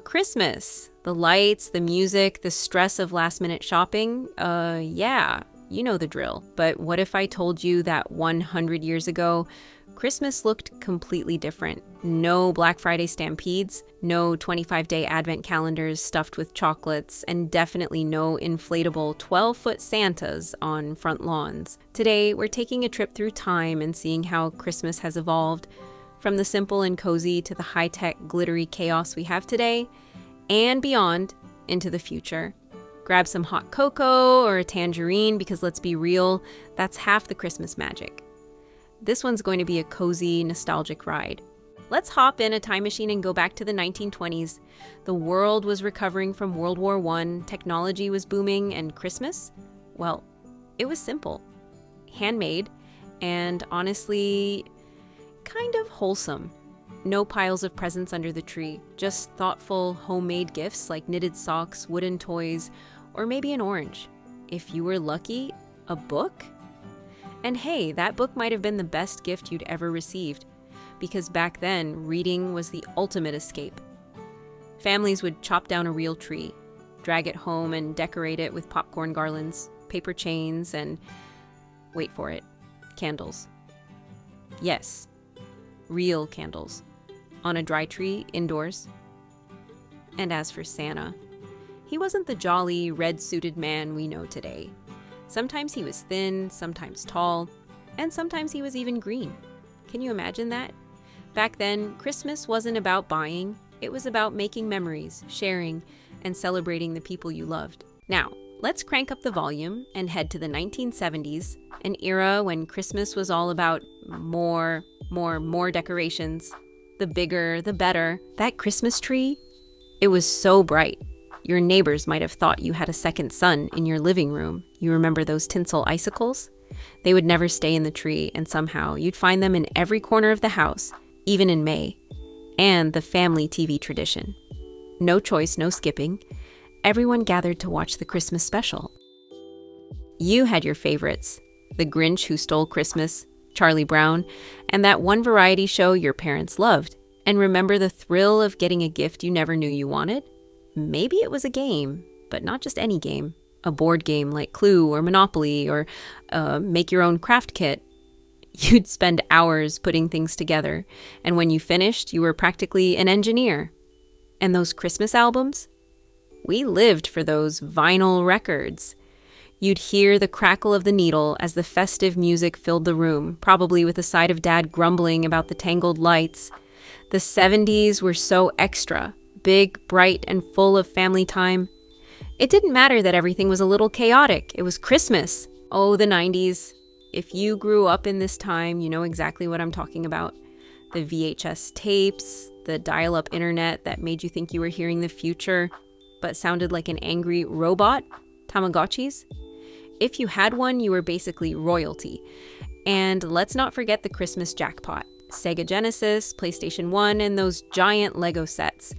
Christmas. The lights, the music, the stress of last-minute shopping. Yeah, you know the drill. But what if I told you that 100 years ago, Christmas looked completely different? No Black Friday stampedes, no 25-day advent calendars stuffed with chocolates, and definitely no inflatable 12-foot Santas on front lawns. Today, we're taking a trip through time and seeing how Christmas has evolved from the simple and cozy to the high-tech, glittery chaos we have today, and beyond into the future. Grab some hot cocoa or a tangerine because let's be real, that's half the Christmas magic. This one's going to be a cozy, nostalgic ride. Let's hop in a time machine and go back to the 1920s. The world was recovering from World War I, technology was booming, and Christmas? Well, it was simple, handmade, and honestly, kind of wholesome. No piles of presents under the tree, just thoughtful, homemade gifts like knitted socks, wooden toys, or maybe an orange. If you were lucky, a book? And hey, that book might have been the best gift you'd ever received, because back then, reading was the ultimate escape. Families would chop down a real tree, drag it home and decorate it with popcorn garlands, paper chains, and, wait for it, candles. Yes, real candles, on a dry tree indoors. And as for Santa, he wasn't the jolly, red-suited man we know today. Sometimes he was thin, sometimes tall, and sometimes he was even green. Can you imagine that? Back then, Christmas wasn't about buying, it was about making memories, sharing, and celebrating the people you loved. Now, let's crank up the volume and head to the 1970s, an era when Christmas was all about more decorations. The bigger, the better. That Christmas tree, it was so bright. Your neighbors might have thought you had a second sun in your living room. You remember those tinsel icicles? They would never stay in the tree, and somehow you'd find them in every corner of the house, even in May. And the family TV tradition. No choice, no skipping. Everyone gathered to watch the Christmas special. You had your favorites. The Grinch Who Stole Christmas, Charlie Brown, and that one variety show your parents loved. And remember the thrill of getting a gift you never knew you wanted? Maybe it was a game, but not just any game. A board game like Clue or Monopoly or make your own craft kit. You'd spend hours putting things together, and when you finished, you were practically an engineer. And those Christmas albums? We lived for those vinyl records. You'd hear the crackle of the needle as the festive music filled the room, probably with a side of Dad grumbling about the tangled lights. The 70s were so extra. Big, bright, and full of family time. It didn't matter that everything was a little chaotic. It was Christmas. Oh, the 90s. If you grew up in this time, you know exactly what I'm talking about. The VHS tapes, the dial-up internet that made you think you were hearing the future, but sounded like an angry robot, Tamagotchis. If you had one, you were basically royalty. And let's not forget the Christmas jackpot. Sega Genesis, PlayStation 1, and those giant Lego sets.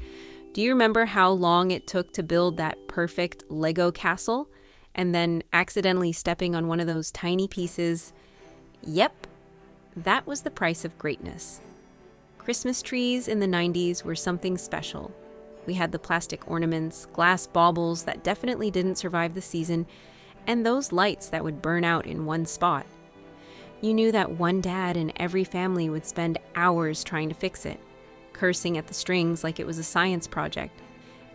Do you remember how long it took to build that perfect Lego castle? And then accidentally stepping on one of those tiny pieces? Yep, that was the price of greatness. Christmas trees in the 90s were something special. We had the plastic ornaments, glass baubles that definitely didn't survive the season, and those lights that would burn out in one spot. You knew that one dad in every family would spend hours trying to fix it, cursing at the strings like it was a science project.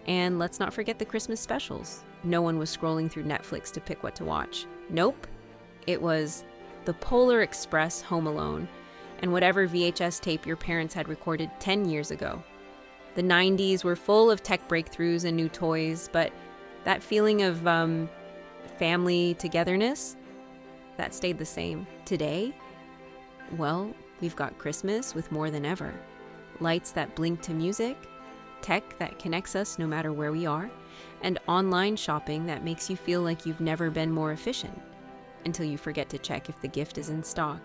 And let's not forget the Christmas specials. No one was scrolling through Netflix to pick what to watch. Nope. It was The Polar Express Home Alone and whatever VHS tape your parents had recorded 10 years ago. The 90s were full of tech breakthroughs and new toys, but that feeling of family togetherness, that stayed the same. Today, well, we've got Christmas with more than ever. Lights that blink to music, tech that connects us no matter where we are, and online shopping that makes you feel like you've never been more efficient, until you forget to check if the gift is in stock.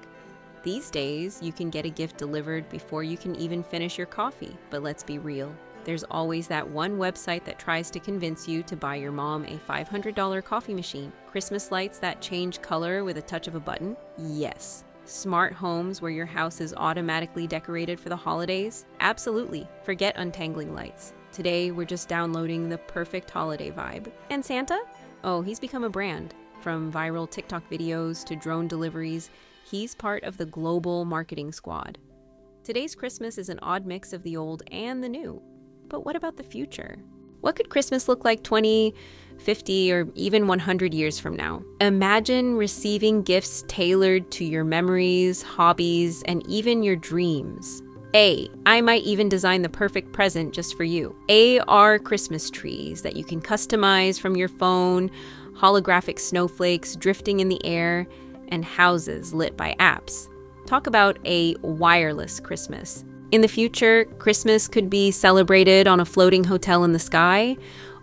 These days, you can get a gift delivered before you can even finish your coffee, but let's be real. There's always that one website that tries to convince you to buy your mom a $500 coffee machine. Christmas lights that change color with a touch of a button? Yes. Smart homes where your house is automatically decorated for the holidays? Absolutely. Forget untangling lights. Today, we're just downloading the perfect holiday vibe. And Santa? Oh, he's become a brand. From viral TikTok videos to drone deliveries, he's part of the global marketing squad. Today's Christmas is an odd mix of the old and the new. But what about the future? What could Christmas look like 20, 50, or even 100 years from now? Imagine receiving gifts tailored to your memories, hobbies, and even your dreams. I might even design the perfect present just for you. AR Christmas trees that you can customize from your phone, holographic snowflakes drifting in the air, and houses lit by apps. Talk about a wireless Christmas. In the future, Christmas could be celebrated on a floating hotel in the sky,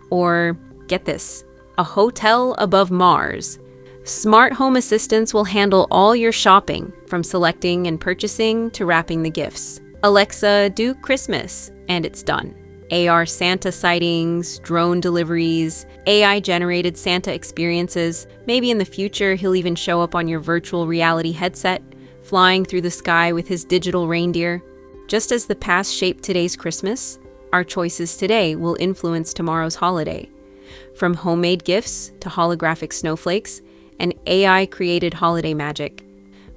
or, get this, a hotel above Mars. Smart home assistants will handle all your shopping, from selecting and purchasing to wrapping the gifts. Alexa, do Christmas, and it's done. AR Santa sightings, drone deliveries, AI-generated Santa experiences. Maybe in the future, he'll even show up on your virtual reality headset, flying through the sky with his digital reindeer. Just as the past shaped today's Christmas, our choices today will influence tomorrow's holiday. From homemade gifts to holographic snowflakes and AI-created holiday magic.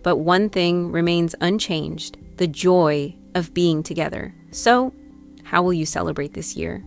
But one thing remains unchanged: the joy of being together. So, how will you celebrate this year?